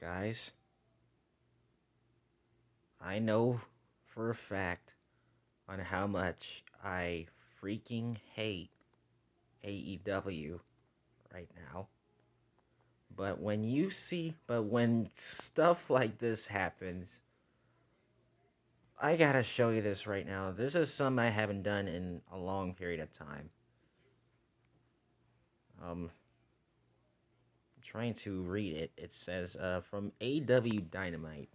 Guys, I know for a fact on how much I freaking hate AEW right now. But when stuff like this happens, I gotta show you this right now. This is something I haven't done in a long period of time. I'm trying to read it. It says, from AEW Dynamite,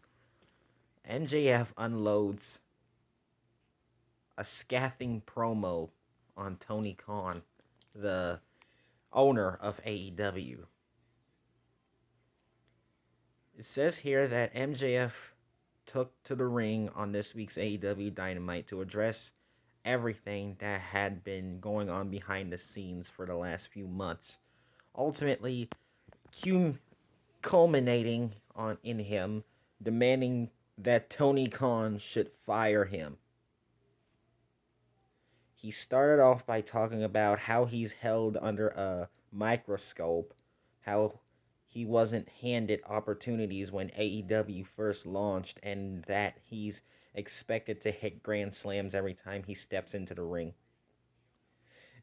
MJF unloads a scathing promo on Tony Khan, the owner of AEW. It says here that MJF took to the ring on this week's AEW Dynamite to address everything that had been going on behind the scenes for the last few months, ultimately culminating on in him demanding that Tony Khan should fire him. He started off by talking about how he's held under a microscope, how he wasn't handed opportunities when AEW first launched, and that he's expected to hit grand slams every time he steps into the ring.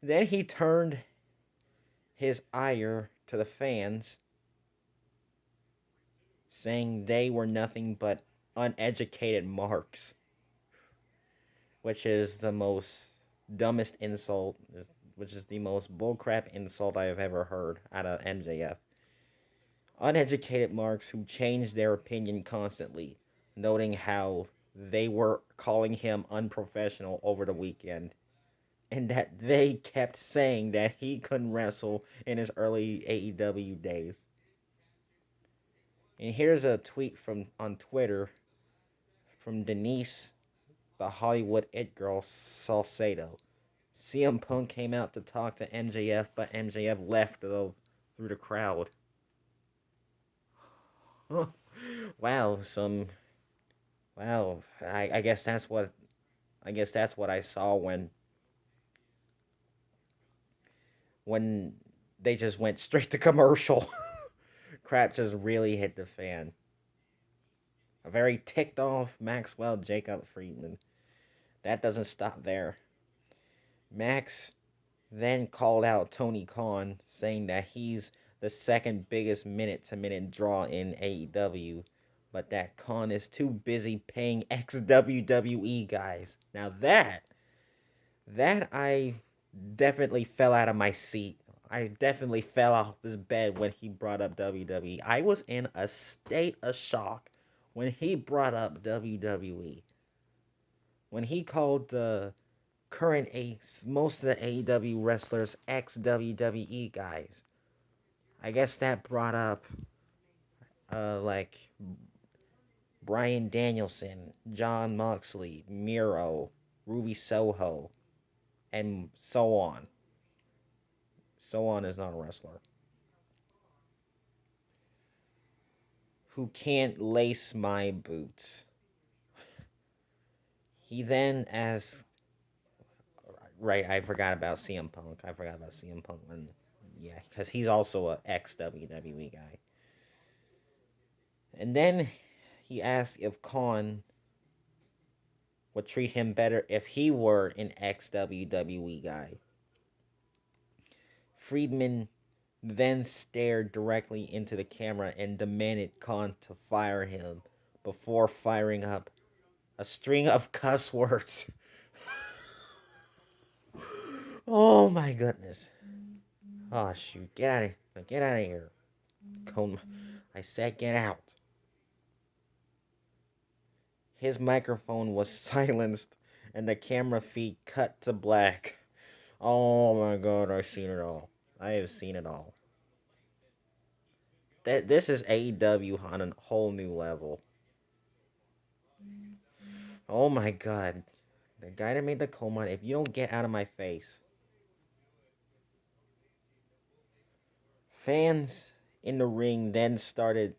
Then he turned his ire to the fans, saying they were nothing but uneducated marks, which is the most dumbest insult, which is the most bullcrap insult I have ever heard out of MJF. Uneducated marks who changed their opinion constantly, noting how they were calling him unprofessional over the weekend, and that they kept saying that he couldn't wrestle in his early AEW days. And here's a tweet from on Twitter from Denise, the Hollywood It Girl Salcedo. CM Punk came out to talk to MJF, but MJF left though through the crowd. wow, some wow. I guess that's what I saw when they just went straight to commercial. Crap just really hit the fan. A very ticked off Maxwell Jacob Friedman. That doesn't stop there. Max then called out Tony Khan, saying that he's the second biggest minute to minute draw in AEW, but that Khan is too busy paying ex WWE guys. Now that I definitely fell out of my seat. I definitely fell off this bed when he brought up WWE. I was in a state of shock when he brought up WWE. When he called the current most of the AEW wrestlers ex WWE guys. I guess that brought up like Brian Danielson, John Moxley, Miro, Ruby Soho, and so on. So on is not a wrestler. Who can't lace my boots. He then asked, right, I forgot about CM Punk. I forgot about CM Punk when, yeah, because he's also a ex WWE guy. And then he asked if Khan would treat him better if he were an ex WWE guy. Friedman then stared directly into the camera and demanded Khan to fire him before firing up a string of cuss words. Oh my goodness. Oh shoot, get out of here. Come, I said get out. His microphone was silenced and the camera feed cut to black. Oh my god, I've seen it all. I have seen it all. This is AEW on a whole new level. Oh my god. The guy that made the coma, if you don't get out of my face. Fans in the ring then started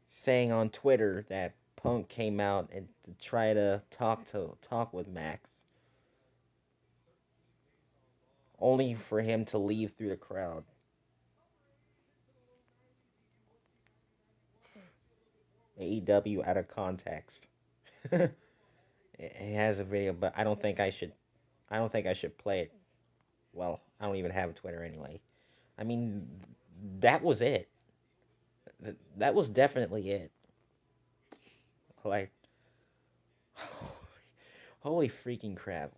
saying on Twitter that Punk came out and to try to talk with Max, only for him to leave through the crowd. AEW out of context. It has a video, but I don't think I should. I don't think I should play it. Well, I don't even have Twitter anyway. I mean, that was it. That was definitely it. Like, holy freaking crap!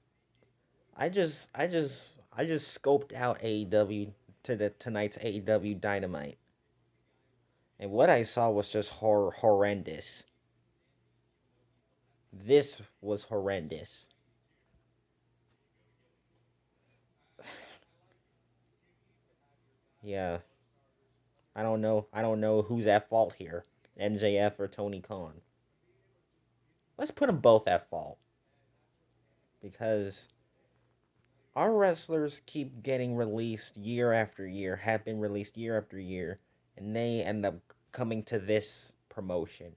I just scoped out AEW to the tonight's AEW Dynamite, and what I saw was just horrendous. This was horrendous. Yeah, I don't know. I don't know who's at fault here, MJF or Tony Khan. Let's put them both at fault because our wrestlers keep getting released year after year, have been released year after year, and they end up coming to this promotion.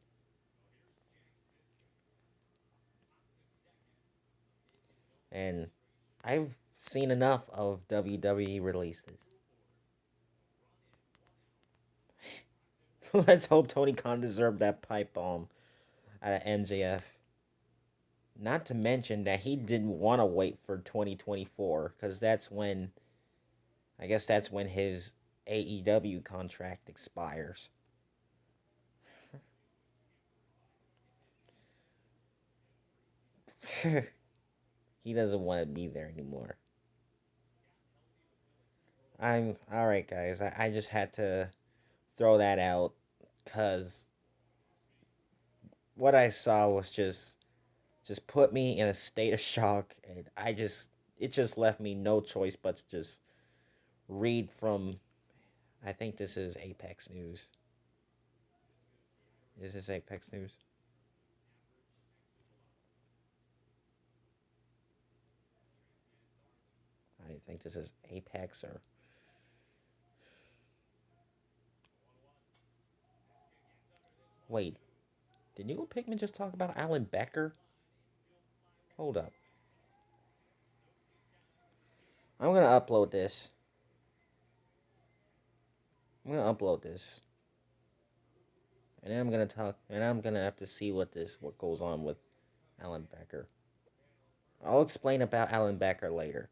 And I've seen enough of WWE releases. Let's hope Tony Khan deserved that pipe bomb out of MJF. Not to mention that he didn't want to wait for 2024 because that's when, I guess that's when his AEW contract expires. He doesn't want to be there anymore. I'm all right, guys. I just had to throw that out because what I saw was just put me in a state of shock, and it just left me no choice but to just read from. I think this is Apex News. Is this Apex News? I think this is Apex or wait. Did New Pikmin just talk about Alan Becker? Hold up. I'm gonna upload this. I'm gonna upload this, and then I'm gonna talk, and I'm gonna have to see what goes on with Alan Becker. I'll explain about Alan Becker later.